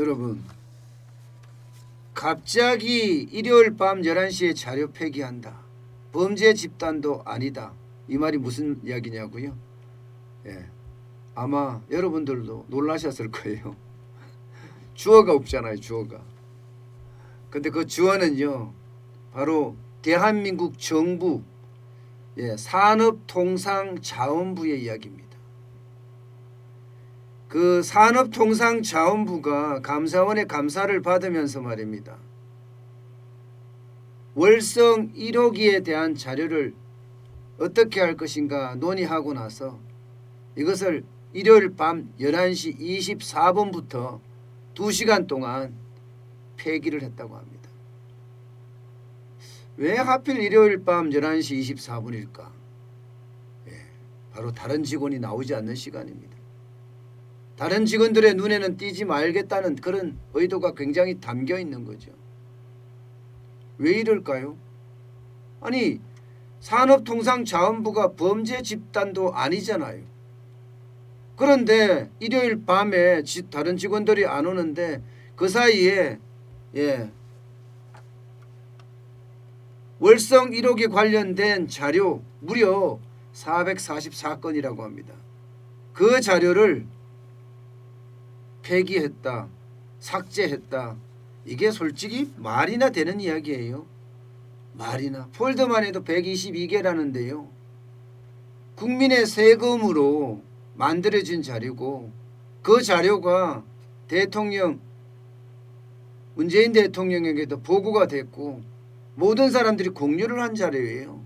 여러분, 갑자기 일요일 밤 11시에 자료 폐기한다. 범죄 집단도 아니다. 이 말이 무슨 이야기냐고요? 예, 아마 여러분들도 놀라셨을 거예요. 주어가 없잖아요. 주어가. 근데 그 주어는요, 바로 대한민국 정부 산업통상자원부의 이야기입니다. 그 산업통상자원부가 감사원의 감사를 받으면서 말입니다. 월성 1호기에 대한 자료를 어떻게 할 것인가 논의하고 나서 이것을 일요일 밤 11시 24분부터 2시간 동안 폐기를 했다고 합니다. 왜 하필 일요일 밤 11시 24분일까? 바로 다른 직원이 나오지 않는 시간입니다. 다른 직원들의 눈에는 띄지 말겠다는 그런 의도가 굉장히 담겨 있는 거죠. 왜 이럴까요? 아니, 산업통상자원부가 범죄 집단도 아니잖아요. 그런데 일요일 밤에 다른 직원들이 안 오는데 그 사이에 월성 1호기 관련된 자료 무려 444건이라고 합니다. 그 자료를 폐기했다, 삭제했다. 이게 솔직히 말이나 되는 이야기예요. 말이나. 폴더만 해도 122개라는데요. 국민의 세금으로 만들어진 자료고 그 자료가 문재인 대통령에게도 보고가 됐고 모든 사람들이 공유를 한 자료예요.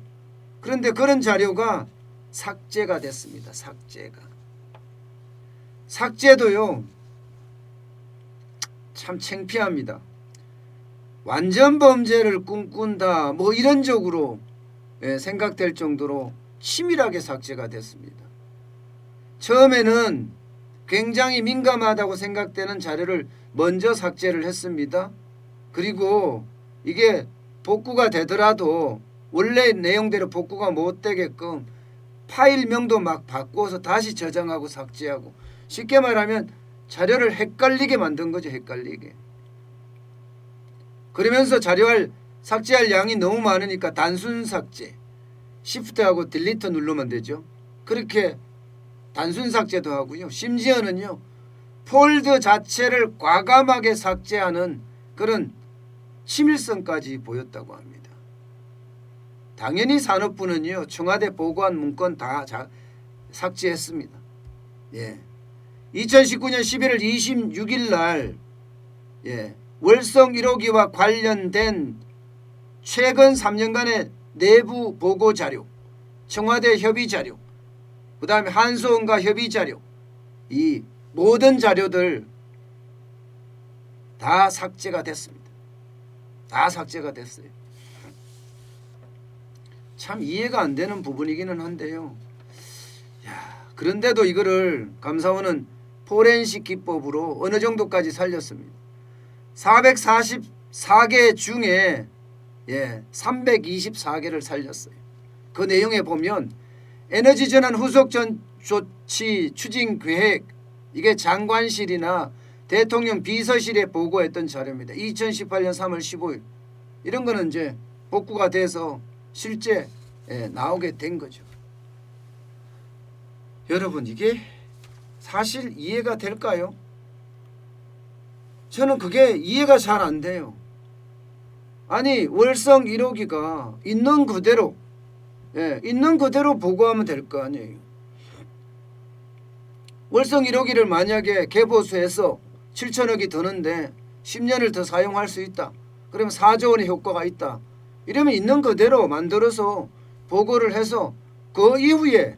그런데 그런 자료가 삭제가 됐습니다. 삭제도요, 참 창피합니다. 완전 범죄를 꿈꾼다 뭐 이런 쪽으로 생각될 정도로 치밀하게 삭제가 됐습니다. 처음에는 굉장히 민감하다고 생각되는 자료를 먼저 삭제를 했습니다. 그리고 이게 복구가 되더라도 원래 내용대로 복구가 못 되게끔 파일명도 막 바꿔서 다시 저장하고 삭제하고, 쉽게 말하면 자료를 헷갈리게 만든 거죠. 헷갈리게. 그러면서 삭제할 양이 너무 많으니까 단순 삭제, 시프트하고 딜리트 누르면 되죠. 그렇게 단순 삭제도 하고요. 심지어는요, 폴더 자체를 과감하게 삭제하는 그런 치밀성까지 보였다고 합니다. 당연히 산업부는요, 청와대 보고한 문건 다 삭제했습니다. 2019년 11월 26일 날 월성 1호기와 관련된 최근 3년간의 내부 보고 자료, 청와대 협의 자료, 그 다음에 한수원과 협의 자료, 이 모든 자료들 다 삭제가 됐습니다. 다 삭제가 됐어요. 참 이해가 안 되는 부분이기는 한데요. 그런데도 이거를 감사원은 포렌식 기법으로 어느 정도까지 살렸습니다. 444개 중에 324개를 살렸어요. 그 내용에 보면 에너지전환 후속 조치 추진 계획, 이게 장관실이나 대통령 비서실에 보고했던 자료입니다. 2018년 3월 15일. 이런 거는 이제 복구가 돼서 실제 나오게 된 거죠. 여러분, 이게 사실 이해가 될까요? 저는 그게 이해가 잘 안 돼요. 아니, 월성 1호기가 있는 그대로 보고하면 될 거 아니에요. 월성 1호기를 만약에 개보수해서 7천억이 드는데 10년을 더 사용할 수 있다. 그러면 4조 원의 효과가 있다. 이러면 있는 그대로 만들어서 보고를 해서 그 이후에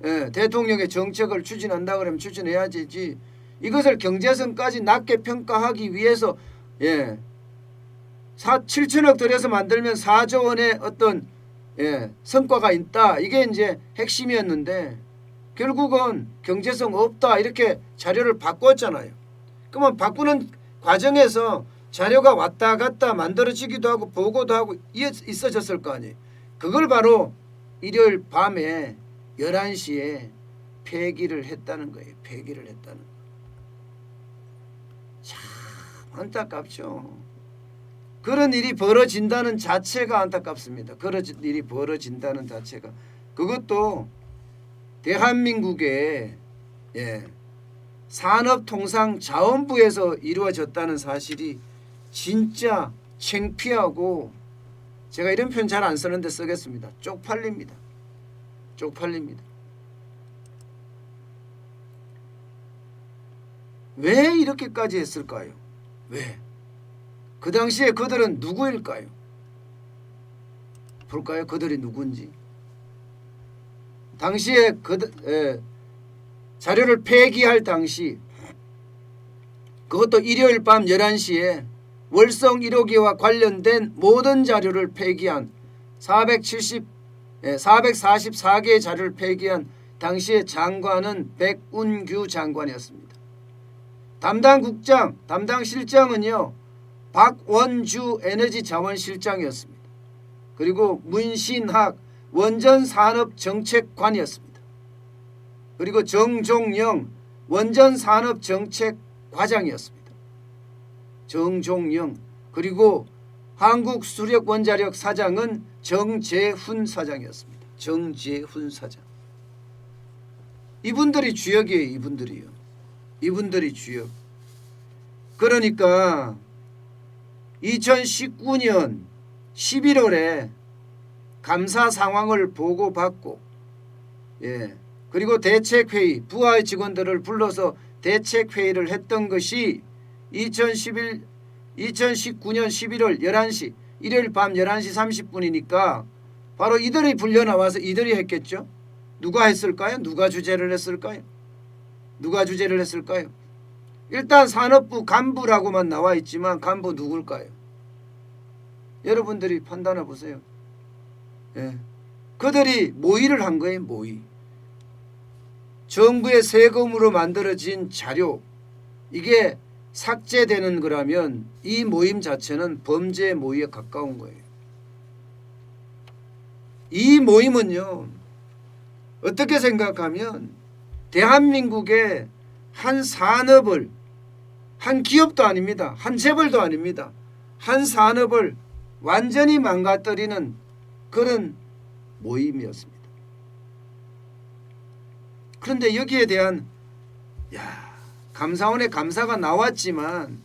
대통령의 정책을 추진한다 그러면 추진해야 되지. 이것을 경제성까지 낮게 평가하기 위해서 7천억 들여서 만들면 4조 원의 어떤 성과가 있다. 이게 이제 핵심이었는데 결국은 경제성 없다 이렇게 자료를 바꿨잖아요. 그러면 바꾸는 과정에서 자료가 왔다 갔다 만들어지기도 하고 보고도 하고 있어졌을 거 아니에요. 그걸 바로 일요일 밤에 11시에 폐기를 했다는 거예요. 폐기를 했다는 거. 참 안타깝죠. 그런 일이 벌어진다는 자체가 안타깝습니다. 그런 일이 벌어진다는 자체가. 그것도 대한민국의 산업통상자원부에서 이루어졌다는 사실이 진짜 창피하고, 제가 이런 표현 잘 안 쓰는데 쓰겠습니다. 쪽팔립니다. 쪽팔립니다. 왜 이렇게까지 했을까요? 왜? 그 당시에 그들은 누구일까요? 볼까요? 그들이 누군지. 당시에 자료를 폐기할 당시, 그것도 일요일 밤 11시에 월성 1호기와 관련된 모든 자료를 폐기한 444개의 자료를 폐기한 당시의 장관은 백운규 장관이었습니다. 담당 국장, 담당 실장은요, 박원주 에너지자원실장이었습니다. 그리고 문신학 원전산업정책관이었습니다. 그리고 정종영 원전산업정책과장이었습니다. 정종영. 그리고 한국수력원자력 사장은 정재훈 사장이었습니다. 정재훈 사장. 이분들이 주역이에요. 이분들이요. 이분들이 주역. 그러니까 2019년 11월에 감사 상황을 보고받고, 그리고 대책회의, 부하의 직원들을 불러서 대책회의를 했던 것이 2019년 11월 11시 일요일 밤 11시 30분이니까 바로 이들이 불려 나와서 이들이 했겠죠. 누가 했을까요? 누가 주재를 했을까요? 누가 주재를 했을까요? 일단 산업부 간부라고만 나와 있지만 간부 누굴까요? 여러분들이 판단해 보세요. 그들이 모의를 한 거예요. 모의. 정부의 세금으로 만들어진 자료, 이게 삭제되는 거라면 이 모임 자체는 범죄 모의에 가까운 거예요. 이 모임은요, 어떻게 생각하면 대한민국의 한 산업을, 한 기업도 아닙니다. 한 재벌도 아닙니다. 한 산업을 완전히 망가뜨리는 그런 모임이었습니다. 그런데 여기에 대한 감사원의 감사가 나왔지만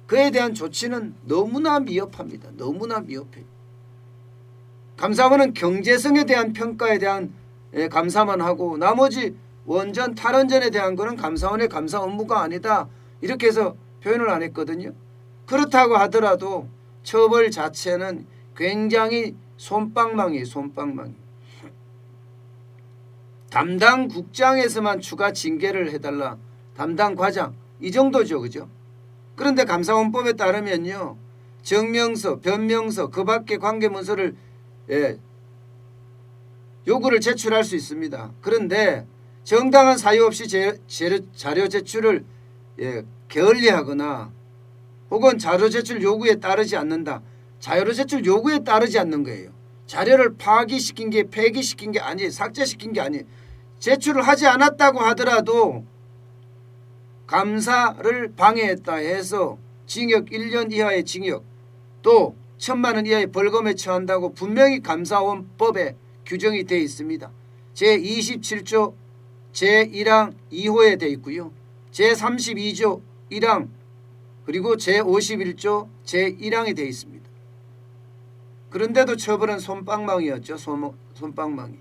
그에 대한 조치는 너무나 미흡합니다. 너무나 미흡해요. 감사원은 경제성에 대한 평가에 대한 감사만 하고 나머지 원전 탈원전에 대한 거는 감사원의 감사 업무가 아니다, 이렇게 해서 표현을 안 했거든요. 그렇다고 하더라도 처벌 자체는 굉장히 솜방망이에요. 솜방망이. 담당 국장에서만 추가 징계를 해달라, 담당 과장, 이 정도죠. 그죠? 그런데 감사원법에 따르면요, 정명서, 변명서, 그 밖의 관계문서를 요구를 제출할 수 있습니다. 그런데 정당한 사유 없이 자료 제출을 게을리하거나 혹은 자료 제출 요구에 따르지 않는다. 자료 제출 요구에 따르지 않는 거예요. 자료를 파기시킨 게, 폐기시킨 게 아니에요. 삭제시킨 게 아니에요. 제출을 하지 않았다고 하더라도 감사를 방해했다 해서 징역 1년 이하의 징역, 또 1,000만 원 이하의 벌금에 처한다고 분명히 감사원법에 규정이 되어 있습니다. 제27조 제1항 2호에 되어 있고요. 제32조 1항 그리고 제51조 제1항이 되어 있습니다. 그런데도 처벌은 솜방망이였죠. 솜방망이.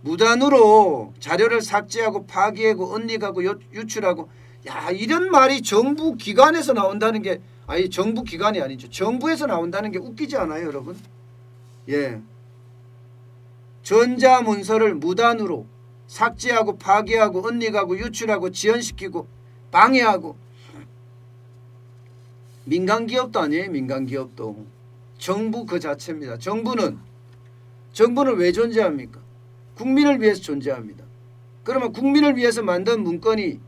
무단으로 자료를 삭제하고 파기하고 은닉하고 유출하고, 이런 말이 정부 기관에서 나온다는 게, 아니 정부 기관이 아니죠. 정부에서 나온다는 게 웃기지 않아요, 여러분? 전자문서를 무단으로 삭제하고 파기하고 은닉하고 유출하고 지연시키고 방해하고, 민간기업도 아니에요. 민간기업도 정부 그 자체입니다. 정부는 왜 존재합니까? 국민을 위해서 존재합니다. 그러면 국민을 위해서 만든 문건이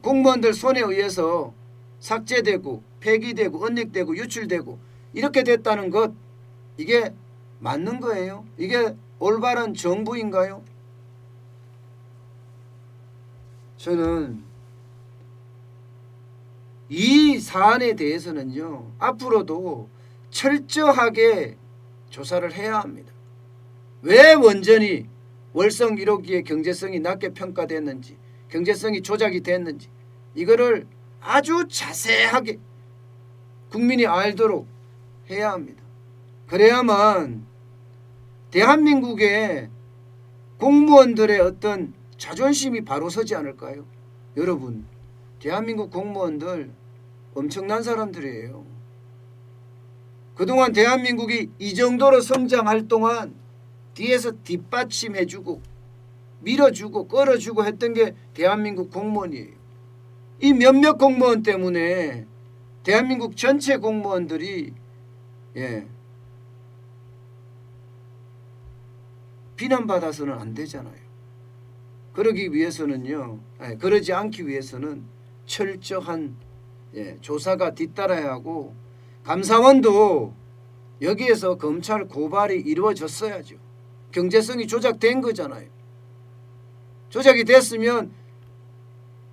공무원들 손에 의해서 삭제되고 폐기되고 은닉되고 유출되고 이렇게 됐다는 것, 이게 맞는 거예요? 이게 올바른 정부인가요? 저는 이 사안에 대해서는요, 앞으로도 철저하게 조사를 해야 합니다. 왜 원전이 월성 1호기의 경제성이 낮게 평가됐는지, 경제성이 조작이 됐는지 이거를 아주 자세하게 국민이 알도록 해야 합니다. 그래야만 대한민국의 공무원들의 어떤 자존심이 바로 서지 않을까요? 여러분, 대한민국 공무원들 엄청난 사람들이에요. 그동안 대한민국이 이 정도로 성장할 동안 뒤에서 뒷받침해주고 밀어주고 끌어주고 했던 게 대한민국 공무원이에요. 이 몇몇 공무원 때문에 대한민국 전체 공무원들이 비난받아서는 안 되잖아요. 그러기 위해서는요, 그러지 않기 위해서는 철저한 조사가 뒤따라야 하고, 감사원도 여기에서 검찰 고발이 이루어졌어야죠. 경제성이 조작된 거잖아요. 조작이 됐으면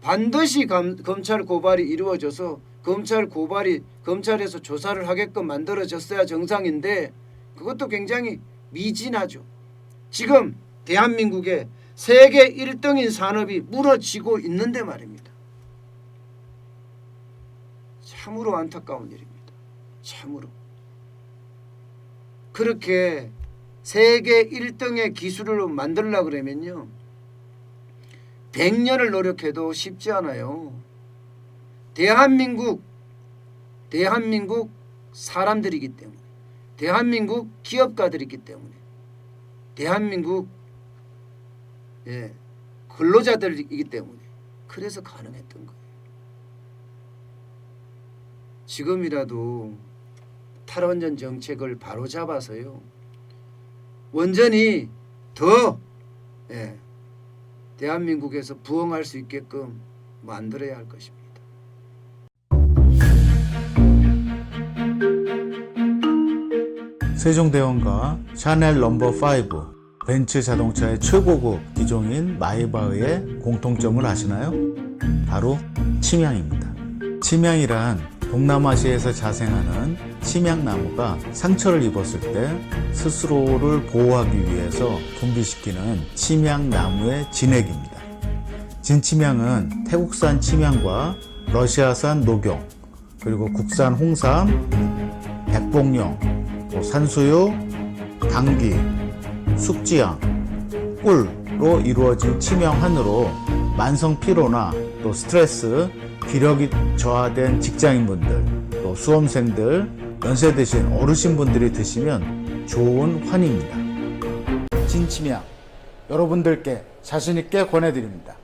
반드시 검찰 고발이 이루어져서 검찰에서 조사를 하게끔 만들어졌어야 정상인데, 그것도 굉장히 미진하죠. 지금 대한민국의 세계 1등인 산업이 무너지고 있는데 말입니다. 참으로 안타까운 일입니다. 참으로. 그렇게 세계 1등의 기술을 만들려고 그러면요, 100년을 노력해도 쉽지 않아요. 대한민국 사람들이기 때문에, 대한민국 기업가들이기 때문에, 대한민국 근로자들이기 때문에 그래서 가능했던 거예요. 지금이라도 탈원전 정책을 바로잡아서요, 원전이 더 대한민국에서 부흥할 수 있게끔 만들어야 할 것입니다. 세종대왕과 샤넬 넘버5, 벤츠 자동차의 최고급 기종인 마이바흐의 공통점을 아시나요? 바로 침향입니다. 침향이란 동남아시아에서 자생하는 침향나무가 상처를 입었을 때 스스로를 보호하기 위해서 분비시키는 침향나무의 진액입니다. 진침향은 태국산 침향과 러시아산 녹용, 그리고 국산 홍삼, 백봉령, 또 산수유, 당귀, 숙지향, 꿀로 이루어진 침향환으로 만성 피로나 또 스트레스, 기력이 저하된 직장인분들, 또 수험생들, 연세 드신 어르신분들이 드시면 좋은 환입니다. 진침향 여러분들께 자신있게 권해드립니다.